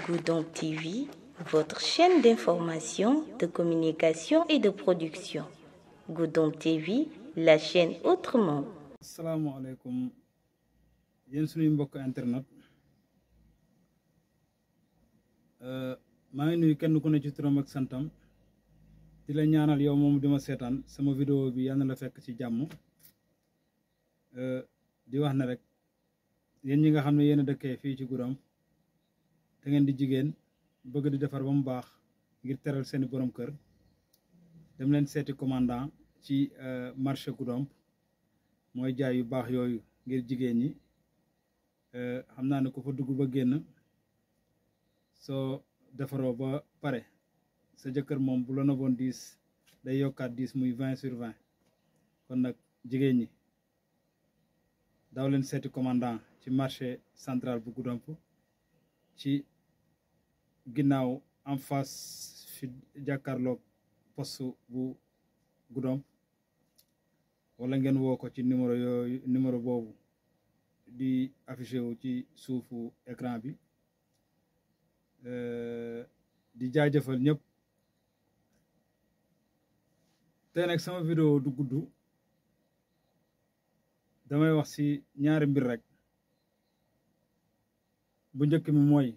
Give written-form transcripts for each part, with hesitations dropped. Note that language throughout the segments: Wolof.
Goudomp TV, votre chaîne d'information, de communication et de production. Goudomp TV, la chaîne autrement. asalaamaaleykum yéen suñuy mbokk internet maa ngi nuyu kenn ku ne ci turam ak santam di la ñaanal yow moom di ma seetaan sama vidéo bi yal na la fekk ci jàmm di wax ne rek yéen ñi nga xam ne yéen a dëkkee fii ci Goudomp te ngeen di jigéen bëgg di defar ba mu baax ngir teral seeni borom kër dem leen seeti commandant ci marché Goudomp mooy jaay yu baax yooyu ngir jigéen ñi xam naa ne ku fa dugg ba génn soo defaroo ba pare sa jëkkër moom bu la noboon 10 day yokkaat 10 muy 20/20 kon nag jigéen ñi daw leen seeti commandant ci marché central bu Goudomp ci ginnaaw en face fi jàkkaarloog poste bu Goudomp wala ngeen woo ko ci numéro boobu di affiché wu ci suufu écran bi di jaajëfal ñëpp tey nag sama vidéo du gudd damay wax ci ñaari mbir rek bu njëkk mi mooy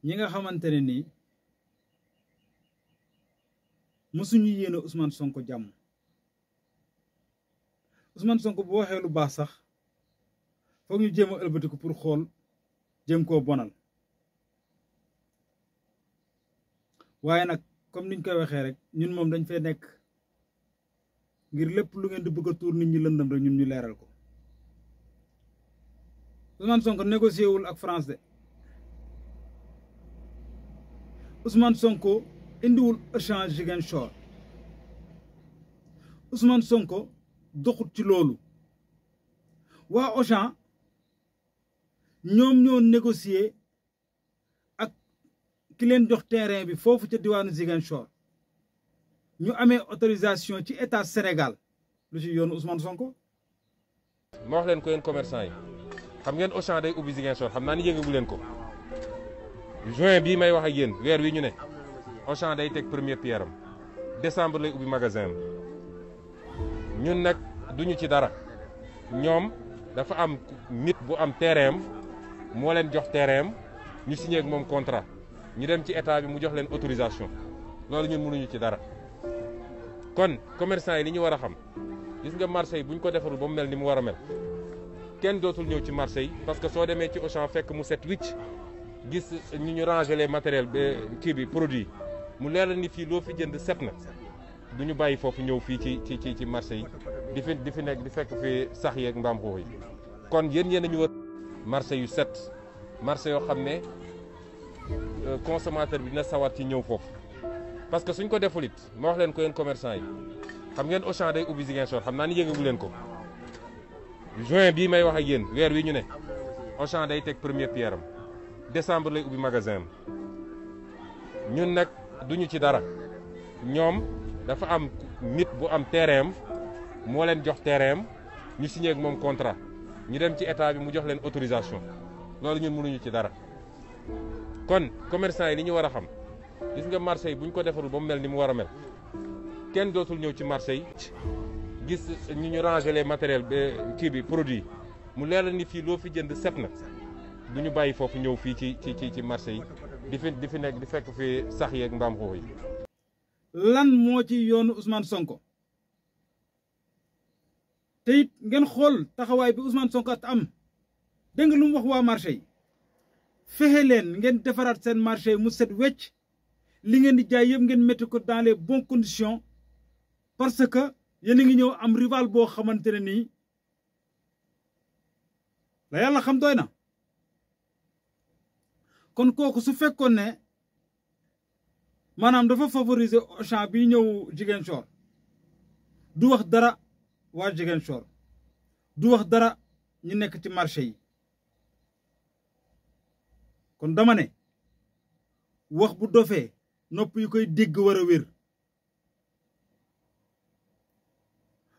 ñi nga xamante ne nii mësuñu yéene Ousmane Sonko jàmm Ousmane Sonko bu waxee lu baax sax foog ñu jéem a ëlbatiku pour xool jéem koo bonal waaye nag comme niñ koy waxee rek ñun moom dañ fee nekk ngir lépp lu ngeen di bëgg a tuur nit ñi lëndëm rek ñun ñu leeral ko Ousmane Sonko négocié wul ak France de Ousmane Sonko indiwul échange Ziguinchor Ousmane Sonko doxut ci loolu waa Auchan ñoom ñoo négocier ak ki leen jox terrain bi foofu ca diwaanu Ziguinchor ñu amee autorisation ci état Sénégal lu ci yoonu Ousmane Sonko. ma wax leen ko yéen commerçant yi xam ngeen Auchan day ubbi Ziguinchor xam naa ni yëngagu leen ko juin bii may wax ak yéen weer wi ñu ne Auchan day teg première pierre am décembre lay ubbi magasin am ñun nag duñu ci dara ñoom dafa am nit bu am terrain am moo leen jox terrain am ñu signé ak moom contrat ñu dem ci état bi mu jox leen autorisation loolu ñun mënuñu ci dara kon commerçant yi li ñu war a xam gis nga marché yi bu ñu ko defarul ba mu mel ni mu war a mel kenn dootul ñëw ci marché yi parce que soo demee ci Auchan fekk mu set wicc gis ñu ranger les matériels kii bi produit mu leer la ni fii loo fi jënd set na du ñu bàyyi foofu ñëw fii ci marché yi di fi nekk di fekk fi sax yeeg mbaam xuux yi kon yéen a ñu war marché yu set marché yoo xam ne consommateur bi dina sawar ci ñëw foofu parce que suñ ko deful it ma wax leen ko yéen commerçant yi xam ngeen Auchan day ubbi Ziguinchor xam naa ni yëngagu leen ko juin bii may wax ak yéen weer wi ñu ne Auchan day teg première pierre am décembre lay ubbi magasin am ñun nag duñu ci dara ñoom dafa am nit bu am terrain am moo leen jox terrain am ñu signé ak moom contrat ñu dem ci état bi mu jox leen autorisation loolu ñun mënuñu ci dara kon commerçant yi li ñu war a xam gis nga marché yi bu ñu ko defarul ba mu mel ni mu war a mel kenn dootul ñëw ci marché yi gis ñu ranger les matériels kii bi produit mu leer la ni fii loo fi jënd set na du ñu bàyyi foofu ñëw fii ci marché yi di fi nekk di fekk fi sax yeeg mbaam xuux yi. lan moo ci yoonu Ousmane Sonko te it ngeen xool taxawaay bi Ousmane Sonko at am dégg nga lu mu wax waa marché yi fexe leen ngeen defaraat seen marché yi mu set wecc li ngeen di jaay yëpp ngeen métti ko dans les bonnes conditions parce que yéen a ngi ñëw am rival boo xamante ne nii la yàlla xam doy na kon kooku su fekkoon ne maanaam dafa favoriser Auchan bi ñëw Ziguinchor du wax dara waa Ziguinchor du wax dara ñu nekk ci marché yi kon dama ne wax bu dofee nopp yu koy dégg war a wér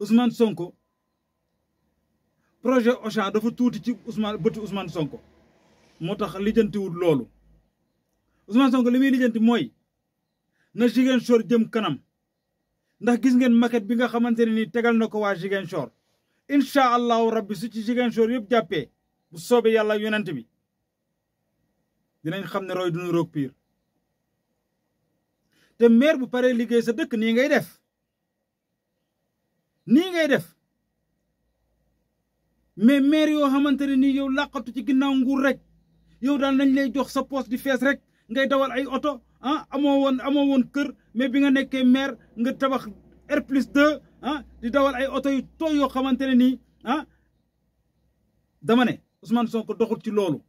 Ousmane Sonko projet Auchan dafa tuuti ci Ousmane Sonko moo tax lijjantiwul loolu Ousmane Sonko li muy lijjanti mooy na Ziguinchor jëm kanam ndax gis ngeen maquette bi nga xamante ne nii tegal na ko waa Ziguinchor incha allahu rabbi su ci Ziguinchor yëpp jàppee bu soobee yàlla yonent bi dinañ xam ne roy duñu roog piir te maire bu paree liggéey sa dëkk nii ngay def mais maire yoo xamante ne nii yow làqatu ci ginnaaw nguur rek yow daal nañ lay jox sa poste di fees rek ngay dawal ay oto amoo woon kër mais bi nga nekkee maire nga tabax R+2 di dawal ay oto yu tooy yoo xamante ne nii dama ne Ousmane Sonko doxul ci loolu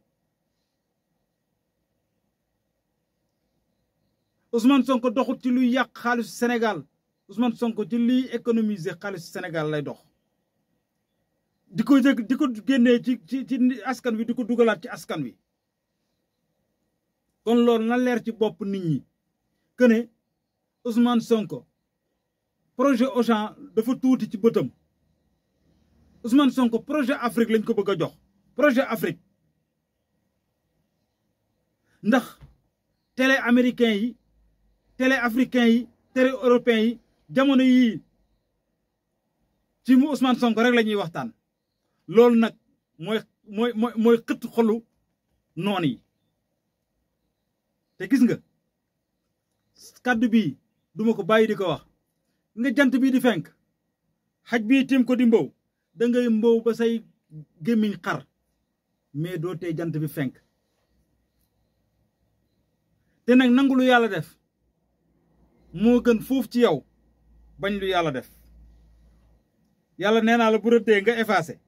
Ousmane Sonko doxul ci luy yàq xaalisu Sénégal Ousmane Sonko ci liy économiser xaalisu Sénégal lay dox di ko génnee ci askan wi di ko dugalaat ci askan wi kon loolu na leer ci bopp nit ñi que ne Ousmane Sonko projet Auchan dafa tuuti ci bëtam Ousmane Sonko projet Afrique lañ ko bëgg a jox projet Afrique ndax télé américain yi télé africain yi télé européen yi jamono yii ci mu Ousmane Sonko rek la ñuy waxtaan loolu nag mooy xëtt xolu noon yi te gis nga kàddu bii duma ko bàyyi di ko wax nga jant bii di fenk xaj bii tim ko di mbow da ngay mbow ba say gémmiñ xar mais doo tee jant bi fenk te nag nangu lu yàlla def moo gën foofu ci yow bañ lu yàlla def yàlla nee naa la bu rëddee nga effacé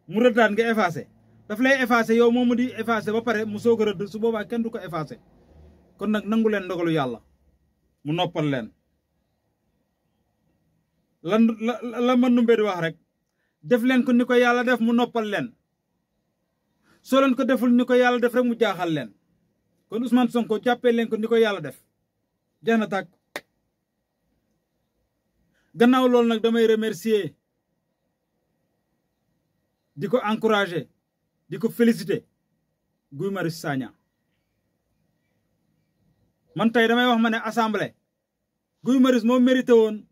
mu rëddaan nga effacé daf lay effacé yow moomu di effacé ba pare mu soog a rëdd su boobaa kenn du ko effacé kon nag nangu leen ndogalu yàlla mu noppal leen la ma numbe di wax rek def leen ko ni ko yàlla def mu noppal leen soo leen ko deful ni ko yàlla def rek mu jaaxal leen kon Ousmane Sonko jàppee leen ko ni ko yàlla def jeex na tàkk gannaaw loolu nag damay remercier di ko encourager di ko féliciter Guy Marius Sagna man tey damay wax ma ne assemblée Guy Marius moo mérité woon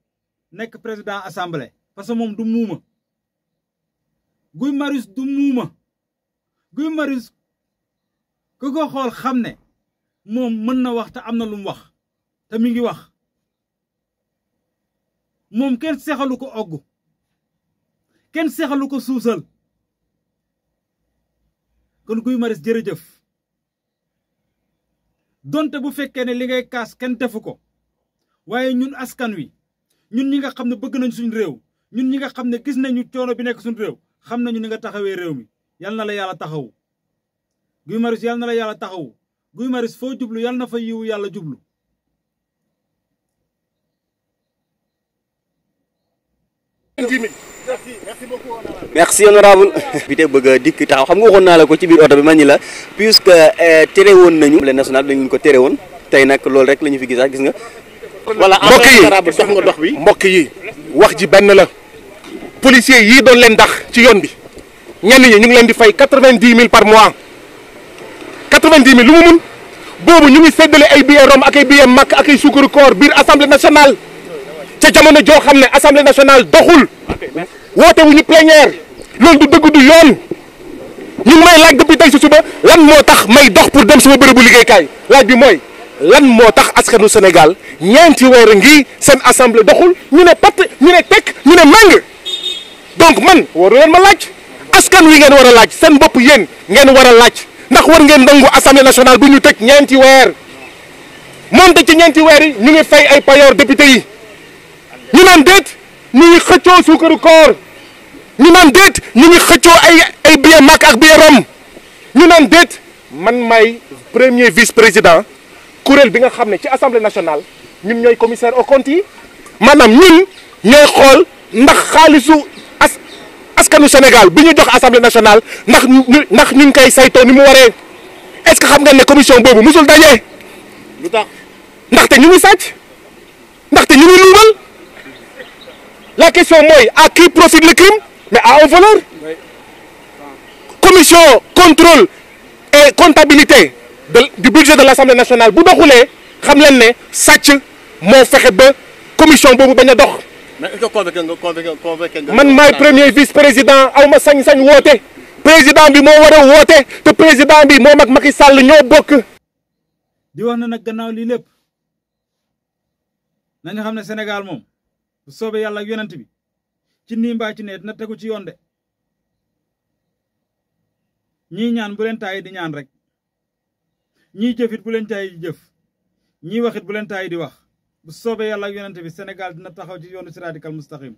nekk président assemblée parce que moom du muuma Guy Marius du muuma Guy Marius ku ko xool xam ne moom mën na wax te am na lu mu wax te mi ngi wax moom kenn sexalu ko ogg kenn sexalu ko suusal kon Guy Marius jërëjëf donte bu fekkee ne li ngay kaas kenn defu ko waaye ñun askan wi ñun ñi nga xam ne bëgg nañ suñu réew ñun ñi nga xam ne gis nañu coono bi nekk suñu réew xam nañu ni nga taxawee réew mi yal na la yàlla taxawu Guy Marius yal na la yàlla taxawu Guy Marius foo jublu yal na fa yiwu yàlla jublu merci honorable bi te bëgg a dikk taxaw xam nga waxoon naa la ko ci biir oto bi man ñi la puisque tere woon nañu le national dañu ko tere woon tey nag loolu rek la ñu fi gis gis nga voilà mbokk yi dox nga dox bi mbokk yi wax ji benn la policiers yii doon leen dax ci yoon bi ñenn ñi ñu ngi leen di fay 90 000 par mois 90 000 lu mu mun boobu ñu ngi séddale ay billets Rome ak ay billets Makka ak ay suukaru koor biir assemblée nationale ca jamono joo xam ne assemblée nationale doxul woote wu ñu plénière loolu du dëgg du yoon ñu ngi may laaj depuis tey si suba lan moo tax may dox pour dem sama bërëbu liggéeykaay laaj bi mooy lan moo tax askanu Sénégal ñeenti weer ngi seen assemblée doxul ñu ne patt ñu ne tekk ñu ne màng donc man waru leen ma laaj askan wi ngeen war a laaj seen bopp yéen ngeen war a laaj ndax war ngeen nangu assemblée nationale bu ñu tëj ñeenti weer moonte ci ñeenti weer yi ñu ngi fay ay payoor député yi ñu naan déet ñu ngi xëccoo suukaru koor ñu naan déet ñu ngi xëccoo ay billet Makka ak billet Rome ñu naan déet man may premier vice président kuréel bi nga xam ne ci assemblée nationale ñun ñooy commissaire aux comptes yi maanaam ñun ñooy xool ndax xaalisu askanu Sénégal bi ñu jox assemblée nationale ndax ñu ngi koy saytoo ni mu waree est-ce que xam nga ne commission boobu musul daje. lu tax ndaxte ñu ngi sàcc ndaxte ñu ngi luubal la question mooy à qui profite le crime mais à un voleur commission contrôle et comptabilité du budget de l'Assemblée nationale bu doxulee xam leen ne sàcc moo fexe ba commission boobu bañ a dox. mais est-ce que convoqué nga man maay premier vice-président aw ma sañ-sañ woote président bi moo war a woote te président bi moom ak Macky Sall ñoo bokk. di wax na nag gannaaw lii lépp nañu xam ne Sénégal moom bu soobee yàlla ak yonent bi ci nii mbaa ci neet na tegu ci yoon de ñii ñaan bu leen tàyyi di ñaan rek ñii jëfit bu leen tàyyi di jëf ñii waxit bu leen tàyyi di wax bu soobee yàlla ak yonent bi Sénégal dina taxaw ci yoonu siraatikal mustaqim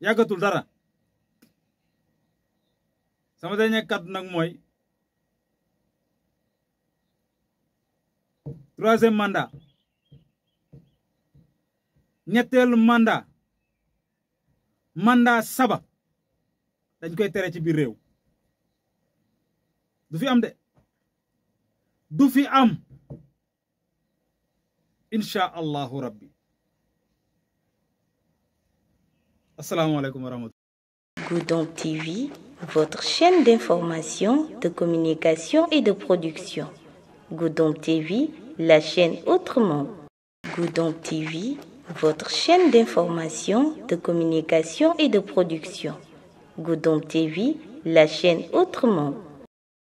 yàggatul dara sama dernier kàddu nag mooy troisième mandat ñetteelu mandat saba dañ koy tere ci biir réew du fi am de du fi am incha allahu rabbi asalaamaaleykum wa rahmatulah. Goudomp TV, votre chaîne d'information, de communication et de production. Goudomp TV, la chaîne autrement. Goudomp TV, votre chaîne d'information, de communication et de production. Goudomp TV, la chaîne autrement.